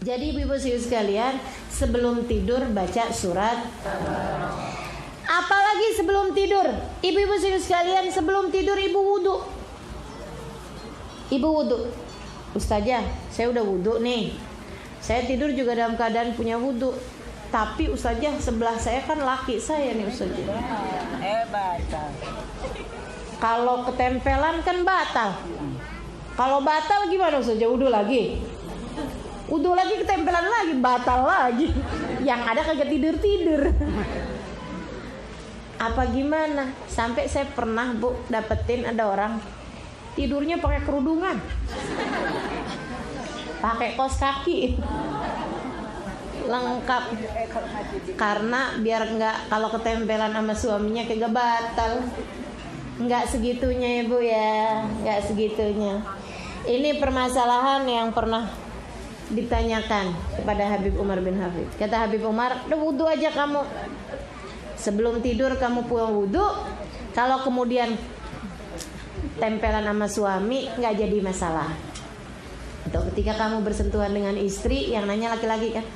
Jadi ibu-ibu sekalian, sebelum tidur baca surat. Apalagi sebelum tidur, ibu-ibu sekalian, sebelum tidur ibu wudu. Ibu wudu. Ustazah, saya udah wudu nih. Saya tidur juga dalam keadaan punya wudu. Tapi Ustazah, sebelah saya kan laki saya nih Ustazah. Batal. Kalau ketempelan kan batal. Kalau batal gimana Ustazah? Wudu lagi. Wudu lagi, ketempelan lagi, batal lagi. Yang ada kagak tidur-tidur. Apa gimana? Sampai saya pernah Bu dapetin ada orang tidurnya pakai kerudungan, pakai kaos kaki, lengkap. Karena biar nggak, kalau ketempelan sama suaminya kagak batal. Nggak segitunya ya Bu ya, nggak segitunya. Ini permasalahan yang pernah ditanyakan kepada Habib Umar bin Hafid. Kata Habib Umar, udah wudu aja kamu. Sebelum tidur kamu pulang wudu. Kalau kemudian tempelan sama suami nggak jadi masalah. Atau ketika kamu bersentuhan dengan istri, yang nanya laki-laki kan,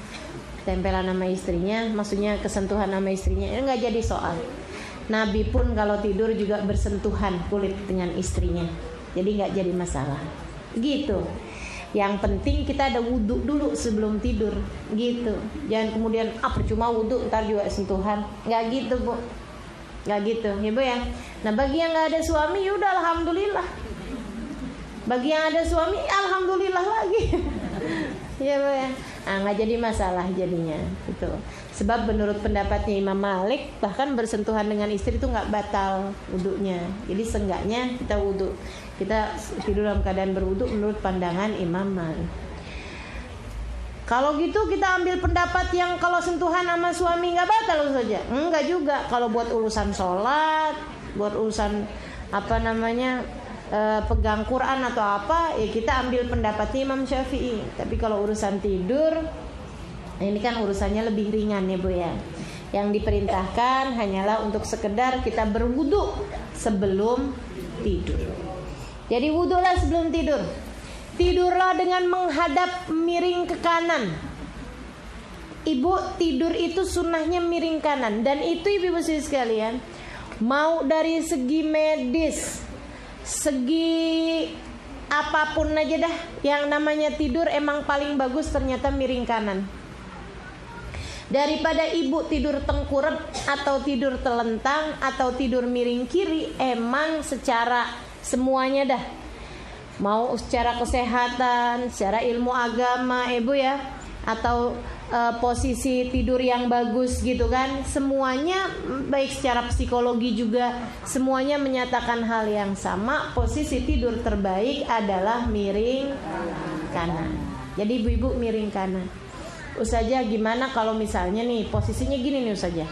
tempelan sama istrinya, maksudnya kesentuhan sama istrinya, itu nggak jadi soal. Nabi pun kalau tidur juga bersentuhan kulit dengan istrinya, jadi nggak jadi masalah. Gitu. Yang penting kita ada wudu dulu sebelum tidur, gitu. Jangan kemudian percuma wudu ntar juga sentuhan, nggak gitu Bu, nggak gitu ya Bu ya. Nah bagi yang nggak ada suami, yaudah alhamdulillah. Bagi yang ada suami, alhamdulillah lagi. Ya Bu ya. Nah, nggak jadi masalah jadinya, gitu. Sebab menurut pendapatnya Imam Malik, bahkan bersentuhan dengan istri itu nggak batal wudunya. Jadi seenggaknya kita wudu, kita tidur dalam keadaan berwudu menurut pandangan Imam Malik. Kalau gitu kita ambil pendapat yang kalau sentuhan sama suami nggak batal saja. Enggak juga. Kalau buat urusan sholat, buat urusan pegang Quran atau apa, ya kita ambil pendapatnya Imam Syafi'i. Tapi kalau urusan tidur, ini kan urusannya lebih ringan ya Bu ya. Yang diperintahkan hanyalah untuk sekedar kita berwudu sebelum tidur. Jadi wudulah sebelum tidur. Tidurlah dengan menghadap miring ke kanan. Ibu tidur itu sunnahnya miring kanan. Dan itu ibu-ibu sekalian, mau dari segi medis, segi apapun aja dah, yang namanya tidur emang paling bagus ternyata miring kanan. Daripada ibu tidur tengkurap atau tidur telentang atau tidur miring kiri, emang secara semuanya dah, mau secara kesehatan, secara ilmu agama ibu ya, atau posisi tidur yang bagus gitu kan, semuanya baik secara psikologi juga semuanya menyatakan hal yang sama. Posisi tidur terbaik adalah miring kanan. Jadi ibu-ibu miring kanan. Ustazah gimana kalau misalnya nih posisinya gini nih Ustazah,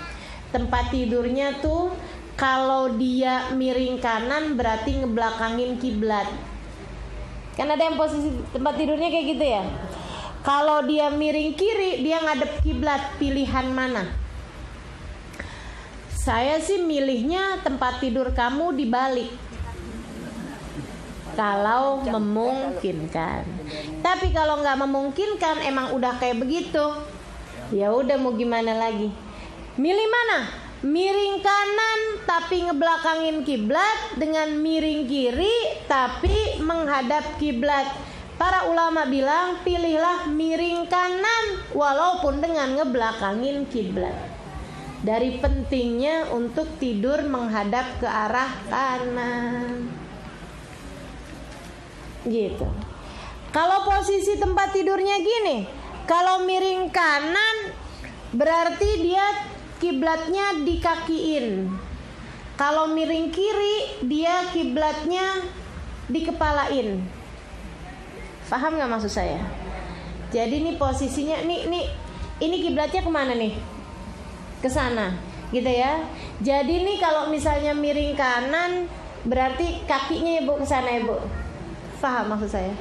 tempat tidurnya tuh kalau dia miring kanan berarti ngebelakangin kiblat. Kan ada yang posisi tempat tidurnya kayak gitu ya. Kalau dia miring kiri, dia ngadep kiblat. Pilihan mana? Saya sih milihnya tempat tidur kamu dibalik, kalau memungkinkan. Tapi kalau nggak memungkinkan, emang udah kayak begitu, ya udah mau gimana lagi? Milih mana? Miring kanan tapi ngebelakangin kiblat dengan miring kiri tapi menghadap kiblat. Para ulama bilang pilihlah miring kanan walaupun dengan ngebelakangin kiblat. Dari pentingnya untuk tidur menghadap ke arah kanan. Gitu. Kalau posisi tempat tidurnya gini, kalau miring kanan berarti dia kiblatnya dikakiin. Kalau miring kiri dia kiblatnya dikepalain. Paham nggak maksud saya? Jadi ini posisinya ini kiblatnya kemana nih? Ke sana, gitu ya. Jadi nih kalau misalnya miring kanan berarti kakinya ibu ke sana ibu. Paham maksud saya?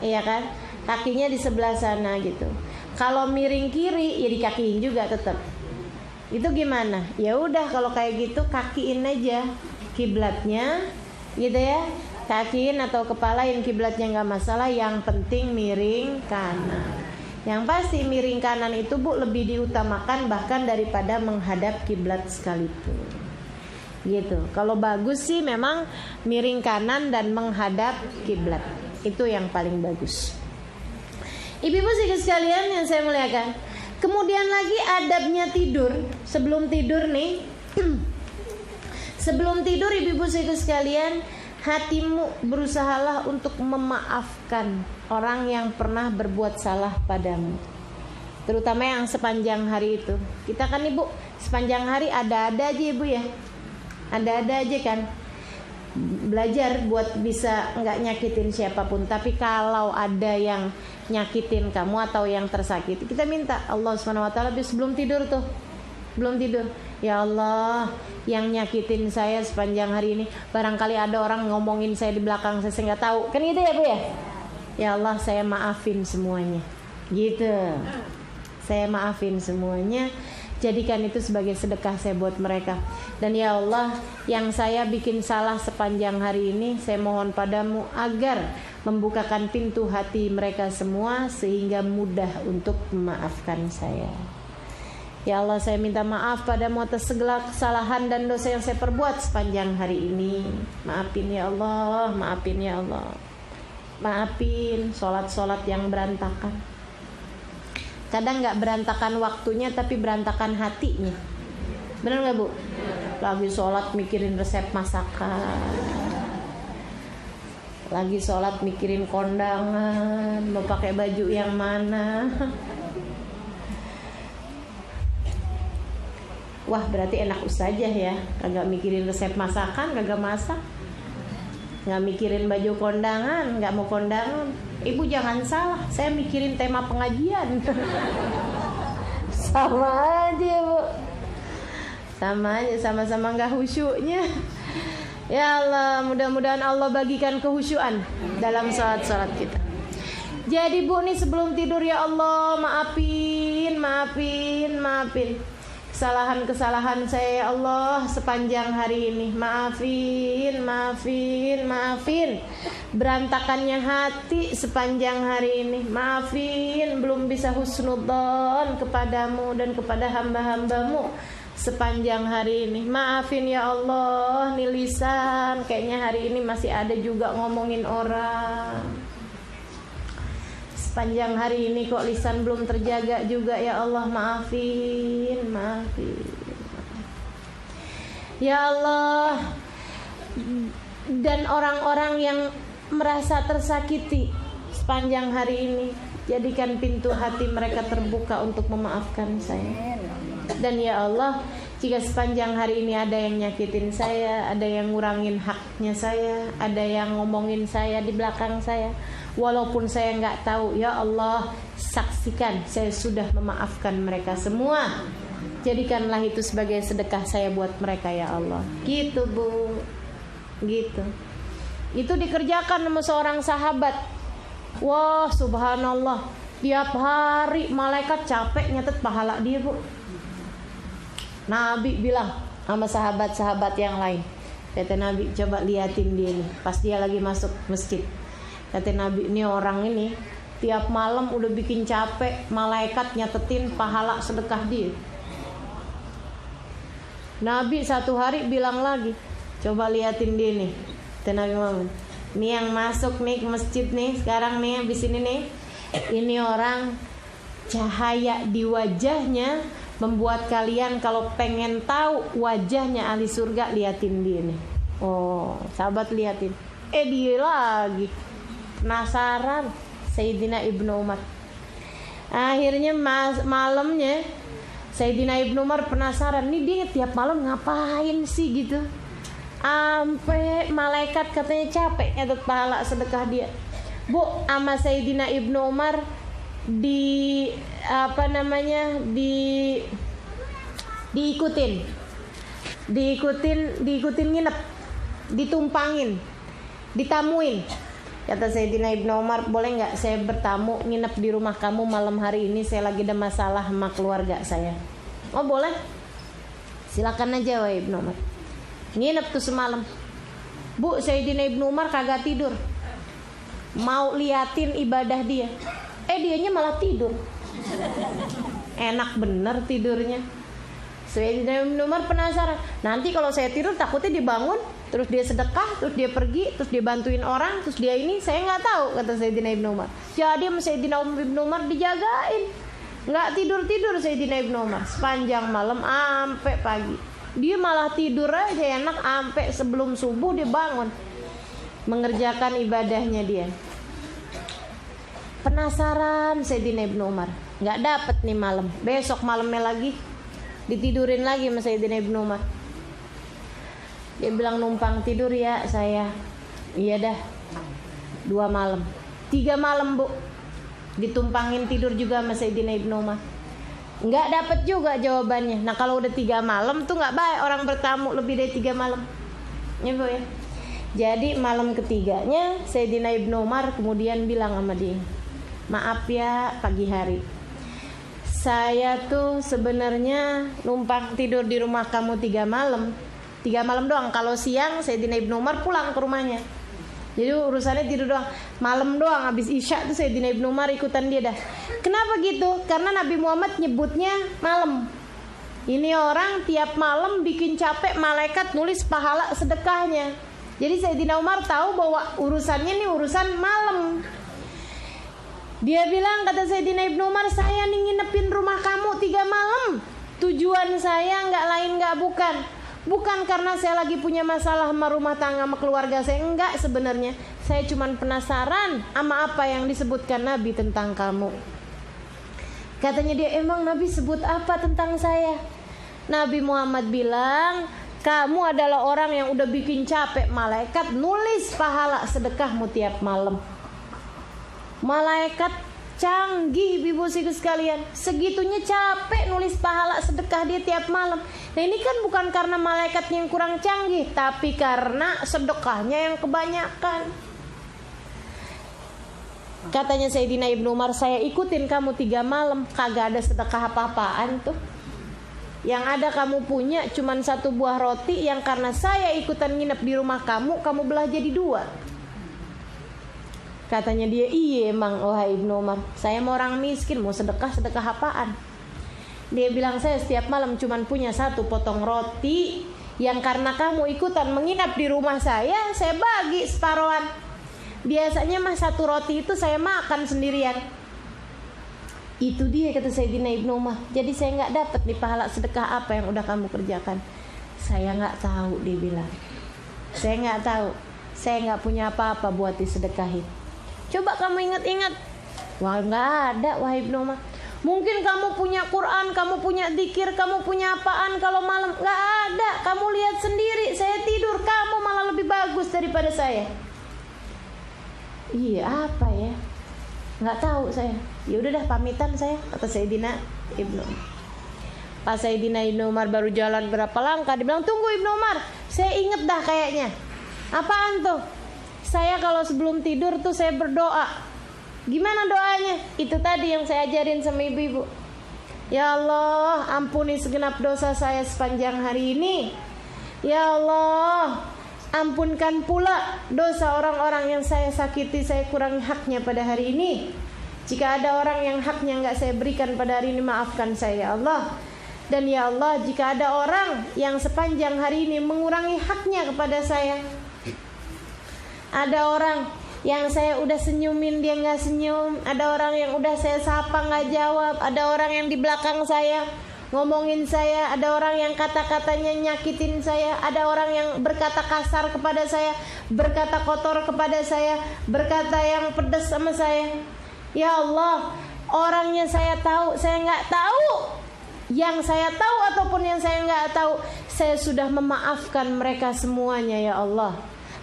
Iya kan? Kakinya di sebelah sana gitu. Kalau miring kiri ya dikakiin juga tetap. Itu gimana? Ya udah kalau kayak gitu kakiin aja kiblatnya, gitu ya. Kakiin atau kepalain kiblatnya nggak masalah, yang penting miring kanan. Yang pasti miring kanan itu Bu lebih diutamakan bahkan daripada menghadap kiblat sekalipun. Gitu. Kalau bagus sih memang miring kanan dan menghadap kiblat. Itu yang paling bagus. Ibu-ibu sekalian yang saya muliakan. Kemudian lagi adabnya tidur. Sebelum tidur nih. Sebelum tidur ibu-ibu sekalian, hatimu berusahalah untuk memaafkan orang yang pernah berbuat salah padamu. Terutama yang sepanjang hari itu. Kita kan ibu sepanjang hari ada-ada aja ibu ya. Ada-ada aja kan. Belajar buat bisa nggak nyakitin siapapun. Tapi kalau ada yang nyakitin kamu atau yang tersakiti, kita minta Allah SWT sebelum tidur tuh. Belum tidur. Ya Allah, yang nyakitin saya sepanjang hari ini, barangkali ada orang ngomongin saya di belakang saya nggak tahu. Kan gitu ya Bu ya? Ya Allah, saya maafin semuanya. Gitu. Saya maafin semuanya. Jadikan itu sebagai sedekah saya buat mereka. Dan ya Allah, yang saya bikin salah sepanjang hari ini, saya mohon padamu agar membukakan pintu hati mereka semua sehingga mudah untuk memaafkan saya. Ya Allah, saya minta maaf padamu atas segala kesalahan dan dosa yang saya perbuat sepanjang hari ini. Maafin ya Allah, maafin ya Allah. Maafin sholat-sholat yang berantakan. Kadang gak berantakan waktunya tapi berantakan hatinya. Bener gak Bu? Lagi sholat mikirin resep masakan, lagi sholat mikirin kondangan, mau pakai baju yang mana. Wah berarti enak ustazah ya, kagak mikirin resep masakan, kagak masak, nggak mikirin baju kondangan, nggak mau kondangan. Ibu jangan salah, saya mikirin tema pengajian. Sama aja Bu, sama aja, sama-sama nggak khusyuknya. Ya Allah, mudah-mudahan Allah bagikan kehusyuan dalam salat-salat kita. Jadi Bu nih sebelum tidur, ya Allah maafin kesalahan-kesalahan saya ya Allah sepanjang hari ini. Maafin berantakannya hati sepanjang hari ini. Maafin belum bisa husnudzon kepadamu dan kepada hamba-hambamu sepanjang hari ini. Maafin ya Allah, nih lisan kayaknya hari ini masih ada juga ngomongin orang. Sepanjang hari ini kok lisan belum terjaga juga ya Allah. Maafin. Ya Allah. Dan orang-orang yang merasa tersakiti sepanjang hari ini, jadikan pintu hati mereka terbuka untuk memaafkan saya. Dan ya Allah, jika sepanjang hari ini ada yang nyakitin saya, ada yang ngurangin haknya saya, ada yang ngomongin saya di belakang saya, walaupun saya nggak tahu, ya Allah saksikan saya sudah memaafkan mereka semua. Jadikanlah itu sebagai sedekah saya buat mereka ya Allah. Gitu Bu, gitu. Itu dikerjakan sama seorang sahabat. Wah subhanallah, tiap hari malaikat capek nyatet pahala dia Bu. Nabi bilang sama sahabat-sahabat yang lain, kata Nabi, coba liatin dia nih pas dia lagi masuk masjid. Kata Nabi, ini orang ini tiap malam udah bikin capek malaikat nyatetin pahala sedekah dia. Nabi satu hari bilang lagi, coba liatin dia nih. Kata Nabi Muhammad, ini yang masuk nih ke masjid nih sekarang nih habis ini nih, ini orang cahaya di wajahnya membuat kalian kalau pengen tahu wajahnya ahli surga, liatin dia nih. Oh sahabat liatin, dia lagi penasaran. Sayyidina Ibnu Umar, akhirnya malamnya Sayyidina Ibnu Umar penasaran, nih dia tiap malam ngapain sih gitu, sampai malaikat katanya capek nyatet pahala sedekah dia. Bu, sama Sayyidina Ibnu Umar diikutin nginep, ditumpangin, ditamuin. Kata Sayyidina Ibnu Umar, boleh nggak saya bertamu nginep di rumah kamu malam hari ini, saya lagi ada masalah sama keluarga saya. Oh boleh, silakan aja wahai Ibnu Umar. Nginep tuh semalam. Bu, Sayyidina Ibnu Umar kagak tidur, mau liatin ibadah dia. Dianya malah tidur. Enak bener tidurnya. Sayyidina Ibnu Umar penasaran, nanti kalau saya tidur takutnya dibangun, terus dia sedekah, terus dia pergi, terus dia bantuin orang, terus dia ini, saya nggak tahu, kata Sayyidina Ibnu Umar. Jadi sama Sayyidina Ibnu Umar dijagain, nggak tidur Sayyidina Ibnu Umar sepanjang malam sampai pagi. Dia malah tidur aja enak sampai sebelum subuh dia bangun mengerjakan ibadahnya dia. Penasaran Sayyidina Ibnu Umar, nggak dapet nih malam, besok malamnya lagi ditidurin lagi sama Sayyidina Ibnu Umar. Dia bilang, numpang tidur ya saya. Iya dah, 2 malam 3 malam bu, ditumpangin tidur juga sama Sayyidina Ibnu Umar. Nggak dapet juga jawabannya. Nah kalau udah 3 malam tuh nggak baik orang bertamu lebih dari 3 malam ya bu ya. Jadi malam ketiganya Sayyidina Ibnu Umar kemudian bilang sama dia, maaf ya pagi hari, saya tuh sebenarnya numpang tidur di rumah kamu 3 malam doang. Kalau siang Sayyidina Ibnu Umar pulang ke rumahnya. Jadi urusannya tidur doang. Malam doang habis Isya tuh Sayyidina Ibnu Umar ikutan dia dah. Kenapa gitu? Karena Nabi Muhammad nyebutnya malam. Ini orang tiap malam bikin capek malaikat nulis pahala sedekahnya. Jadi Sayyidina Umar tahu bahwa urusannya nih urusan malam. Dia bilang, kata Sayyidina Ibnu Umar, saya nih nginepin rumah kamu 3 malam. Tujuan saya nggak lain nggak bukan karena saya lagi punya masalah sama rumah tangga sama keluarga saya, enggak sebenarnya. Saya cuman penasaran sama apa yang disebutkan Nabi tentang kamu. Katanya dia, emang Nabi sebut apa tentang saya? Nabi Muhammad bilang, kamu adalah orang yang udah bikin capek malaikat nulis pahala sedekahmu tiap malam. Malaikat canggih ibu sekalian, segitunya capek nulis pahala sedekah dia tiap malam. Nah ini kan bukan karena malaikatnya yang kurang canggih, tapi karena sedekahnya yang kebanyakan. Katanya Sayyidina Ibnu Umar, saya ikutin kamu 3 malam, kagak ada sedekah apa-apaan tuh. Yang ada kamu punya cuman 1 buah roti yang karena saya ikutan nginep di rumah kamu belah jadi 2. Katanya dia, iya emang wahai Ibnu Umar, saya mau orang miskin, mau sedekah apaan? Dia bilang, saya setiap malam cuman punya 1 potong roti yang karena kamu ikutan menginap di rumah saya bagi separohan. Biasanya mah 1 roti itu saya makan sendirian. Itu dia kata Sayyidina Ibnu Umar. Jadi saya nggak dapat nih pahala sedekah apa yang udah kamu kerjakan. Saya nggak tahu, dia bilang. Saya nggak tahu. Saya nggak punya apa-apa buat disedekahin. Coba kamu ingat-ingat. Wah nggak ada wahai Ibnu Umar. Mungkin kamu punya Quran, kamu punya zikir, kamu punya apaan kalau malam? Nggak ada. Kamu lihat sendiri, saya tidur, kamu malah lebih bagus daripada saya. Iya apa ya? Nggak tahu saya. Ya udah dah pamitan saya, kata Sayyidina Ibnu Umar. Pas Sayyidina Ibnu Umar baru jalan berapa langkah, dia bilang, tunggu Ibnu Umar, saya inget dah kayaknya. Apaan tuh? Saya kalau sebelum tidur tuh saya berdoa. Gimana doanya? Itu tadi yang saya ajarin sama ibu-ibu. Ya Allah, ampuni segenap dosa saya sepanjang hari ini. Ya Allah, ampunkan pula dosa orang-orang yang saya sakiti, saya kurangi haknya pada hari ini. Jika ada orang yang haknya enggak saya berikan pada hari ini, maafkan saya ya Allah. Dan ya Allah, jika ada orang yang sepanjang hari ini mengurangi haknya kepada saya, ada orang yang saya udah senyumin dia nggak senyum, ada orang yang udah saya sapa nggak jawab, ada orang yang di belakang saya ngomongin saya, ada orang yang kata-katanya nyakitin saya, ada orang yang berkata kasar kepada saya, berkata kotor kepada saya, berkata yang pedas sama saya. Ya Allah, orangnya saya tahu, saya nggak tahu, yang saya tahu ataupun yang saya nggak tahu, saya sudah memaafkan mereka semuanya ya Allah.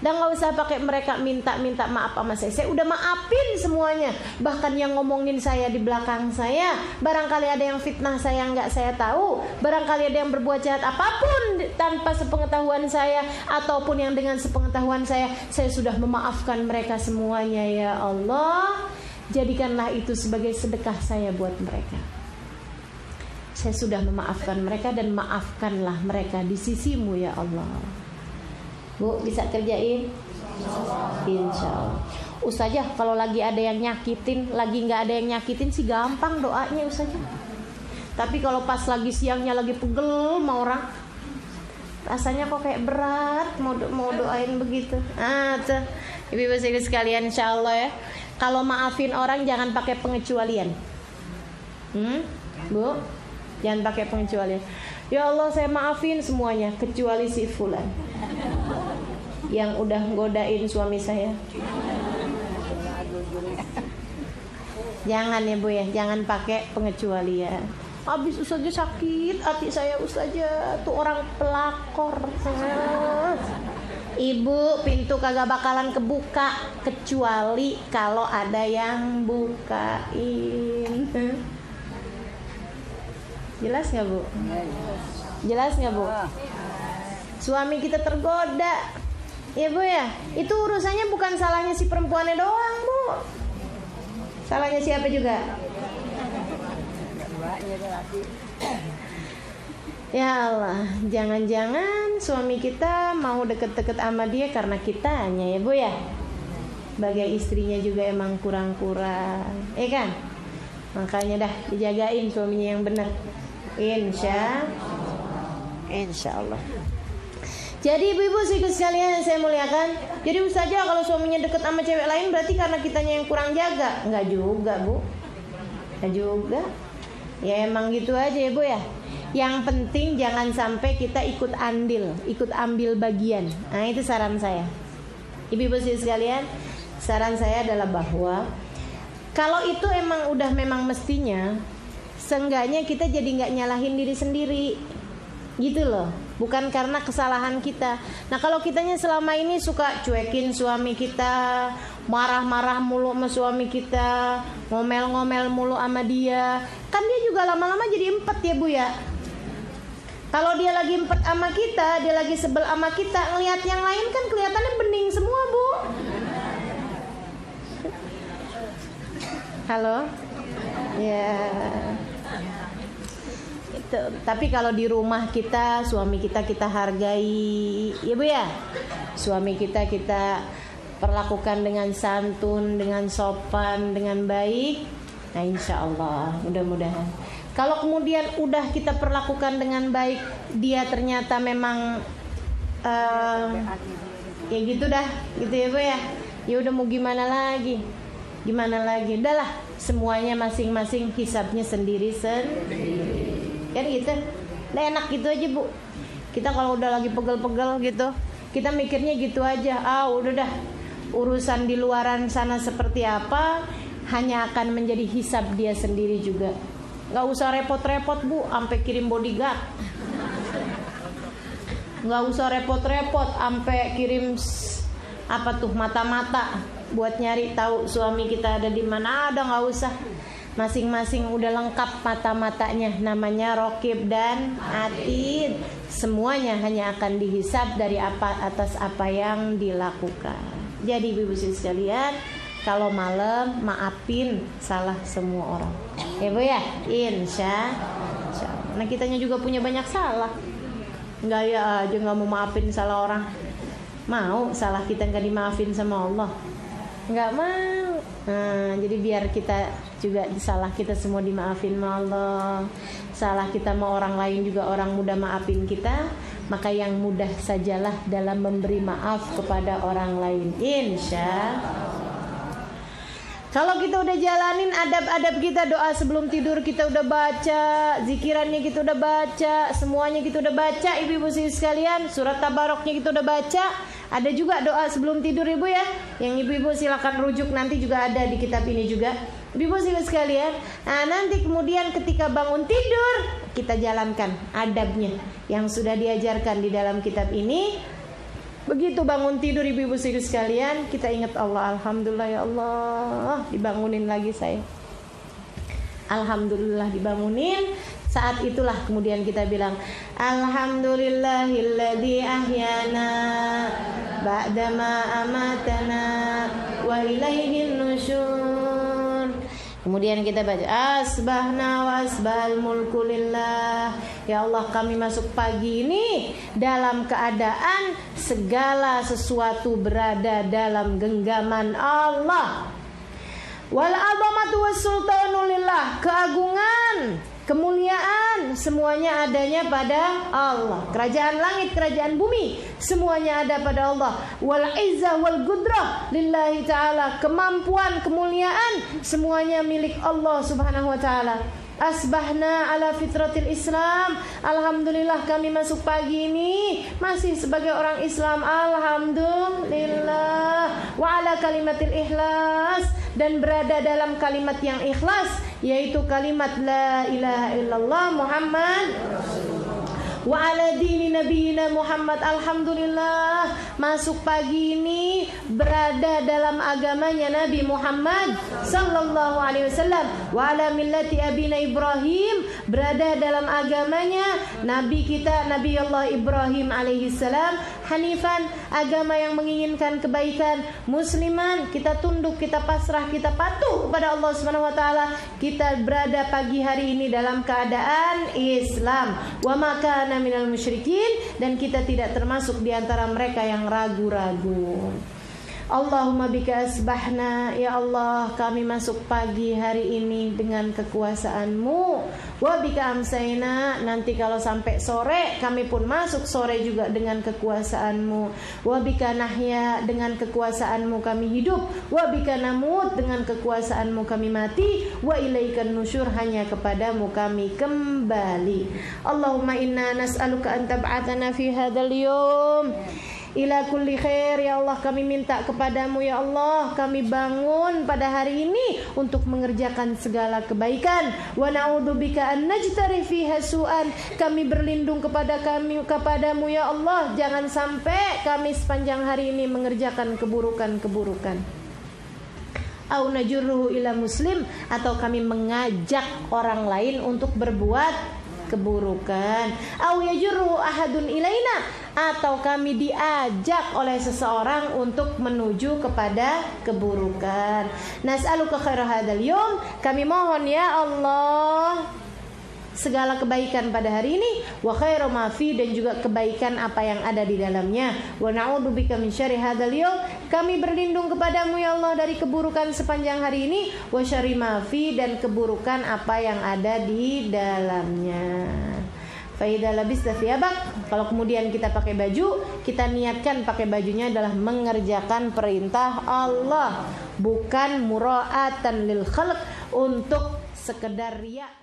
Dan gak usah pakai mereka minta maaf sama saya udah maafin semuanya. Bahkan yang ngomongin saya di belakang saya, barangkali ada yang fitnah saya gak saya tahu, barangkali ada yang berbuat jahat apapun tanpa sepengetahuan saya, ataupun yang dengan sepengetahuan saya sudah memaafkan mereka semuanya ya Allah. Jadikanlah itu sebagai sedekah saya buat mereka. Saya sudah memaafkan mereka, dan maafkanlah mereka di sisimu ya Allah. Bu, bisa kerjain? Insya Allah. Ustazah kalau lagi ada yang nyakitin, lagi nggak ada yang nyakitin sih gampang doanya Ustazah. Tapi kalau pas lagi siangnya lagi pegel sama orang, rasanya kok kayak berat mau doain begitu. Tuh ibu-ibu sekalian, insya Allah ya, kalau maafin orang jangan pakai pengecualian. Bu, jangan pakai pengecualian. Ya Allah saya maafin semuanya kecuali si fulan yang udah godain suami saya. Jangan ya Bu ya, jangan pakai pengecualian. Habis Ustazah sakit hati saya Ustazah, tuh orang pelakor. Ibu, pintu kagak bakalan kebuka kecuali kalau ada yang bukain. Jelas nggak Bu? Jelas nggak Bu? Suami kita tergoda, ya Bu ya. Itu urusannya bukan salahnya si perempuannya doang Bu. Salahnya siapa juga? Ya Allah, jangan-jangan suami kita mau deket-deket sama dia karena kitanya ya Bu ya. Sebagai istrinya juga emang kurang-kurang, kan? Makanya dah dijagain suaminya yang benar. Insya Allah. Jadi ibu-ibu sekalian yang saya muliakan, jadi Ustazah kalau suaminya deket sama cewek lain berarti karena kitanya yang kurang jaga? Enggak juga Bu, enggak juga. Ya emang gitu aja ya Bu ya. Yang penting jangan sampai kita ikut andil, ikut ambil bagian. Nah itu saran saya. Ibu-ibu sekalian, saran saya adalah bahwa kalau itu memang mestinya, seenggaknya kita jadi nggak nyalahin diri sendiri, gitu loh. Bukan karena kesalahan kita. Nah kalau kitanya selama ini suka cuekin suami kita, marah-marah mulu sama suami kita, ngomel-ngomel mulu sama dia, kan dia juga lama-lama jadi empet ya Bu ya. Kalau dia lagi empet sama kita, dia lagi sebel sama kita, ngelihat yang lain kan kelihatannya bening semua Bu. Halo? Ya. Itu. Tapi kalau di rumah kita, suami kita hargai, ya Bu ya. Suami kita perlakukan dengan santun, dengan sopan, dengan baik. Nah insya Allah, mudah-mudahan. Kalau kemudian udah kita perlakukan dengan baik, dia ternyata memang ya gitu dah, gitu ya Bu ya. Ya udah mau gimana lagi? Udahlah, semuanya masing-masing hisabnya sendiri. Kan gitu. Udah enak gitu aja Bu. Kita kalau udah lagi pegel-pegel gitu, kita mikirnya gitu aja. Udah dah, urusan di luaran sana seperti apa hanya akan menjadi hisab dia sendiri juga. Gak usah repot-repot Bu, sampai kirim bodyguard. Gak usah repot-repot, sampai kirim mata-mata buat nyari tahu suami kita ada di mana. Ada, nggak usah. Masing-masing udah lengkap mata-matanya, namanya Raqib dan Atid. Semuanya hanya akan dihisab dari atas apa yang dilakukan. Jadi ibu-ibu sekalian, kalau malam maafin salah semua orang. Ya Bu ya, insya Allah. Nah kitanya juga punya banyak salah. Nggak ya aja nggak mau maafin salah orang. Mau salah kita nggak dimaafin sama Allah? Nggak mau. Nah, jadi biar kita juga salah kita semua dimaafin sama Allah. Salah kita sama orang lain juga orang mudah maafin kita. Maka yang mudah sajalah dalam memberi maaf kepada orang lain. Insya kalau kita udah jalanin adab-adab kita, doa sebelum tidur kita udah baca, zikirannya kita udah baca, semuanya kita udah baca, ibu-ibu sekalian, surat tabaroknya kita udah baca. Ada juga doa sebelum tidur Ibu ya, yang ibu-ibu silakan rujuk, nanti juga ada di kitab ini juga. Ibu-ibu sekalian, nah nanti kemudian ketika bangun tidur kita jalankan adabnya yang sudah diajarkan di dalam kitab ini. Begitu bangun tidur ibu-ibu sekalian, kita ingat Allah. Alhamdulillah ya Allah, dibangunin lagi saya. Alhamdulillah dibangunin. Saat itulah kemudian kita bilang Alhamdulillahilladzi ahyana ba'dama amatana wa ilaihin nusyur. Kemudian kita baca asbahna wa asbahal mulku lillah. Ya Allah, kami masuk pagi ini dalam keadaan segala sesuatu berada dalam genggaman Allah. Wal azamatu was sultanu lillah. Keagungan, kemuliaan semuanya adanya pada Allah. Kerajaan langit, kerajaan bumi semuanya ada pada Allah. Wal izzah wal qudrah lillahi ta'ala. Kemampuan, kemuliaan semuanya milik Allah Subhanahu wa ta'ala. Asbahna ala fitratil Islam. Alhamdulillah kami masuk pagi ini masih sebagai orang Islam. Alhamdulillah. Wa ala kalimatil ikhlas. Dan berada dalam kalimat yang ikhlas, yaitu kalimat la ilaha illallah Muhammad wa ala dini nabiyina Muhammad. Alhamdulillah masuk pagi ini berada dalam agamanya Nabi Muhammad sallallahu alaihi wasallam, wa ala millati abina Ibrahim, berada dalam agamanya Nabi kita Nabi Allah Ibrahim alaihi salam, hanifan, agama yang menginginkan kebaikan, musliman, kita tunduk, kita pasrah, kita patuh kepada Allah Subhanahu wa taala. Kita berada pagi hari ini dalam keadaan Islam. Wa maka minal musyrikin, dan kita tidak termasuk di antara mereka yang ragu-ragu. Allahumma bika asbahna. Ya Allah, kami masuk pagi hari ini dengan kekuasaan-Mu. Wa bika amsayna. Nanti kalau sampai sore, kami pun masuk sore juga dengan kekuasaan-Mu. Wa bika nahya. Dengan kekuasaan-Mu kami hidup. Wa bika namut. Dengan kekuasaan-Mu kami mati. Wa ilaikan nusyur. Hanya kepadamu kami kembali. Allahumma inna nas'aluka an tab'atana fi hadzal yawm ila kulli khair. Ya Allah, kami minta kepadamu ya Allah, kami bangun pada hari ini untuk mengerjakan segala kebaikan. Wa na'udzubika an najtari fiha su'an. Kami berlindung kepadamu ya Allah, jangan sampai kami sepanjang hari ini mengerjakan keburukan-keburukan. Au najurruhu ila muslim, atau kami mengajak orang lain untuk berbuat keburukan. Au yajurru ahadun ilaina, atau kami diajak oleh seseorang untuk menuju kepada keburukan. Nas'aluka khaira hadzal yawm, kami mohon ya Allah segala kebaikan pada hari ini, wa khairu ma fi, dan juga kebaikan apa yang ada di dalamnya. Wa na'udzubika min syarri hadzal yawm, kami berlindung kepadamu ya Allah dari keburukan sepanjang hari ini, wa syarri ma fi, dan keburukan apa yang ada di dalamnya. Faida labista thiyabak, kalau kemudian kita pakai baju, kita niatkan pakai bajunya adalah mengerjakan perintah Allah, bukan mura'atan lil khalq, untuk sekedar riya.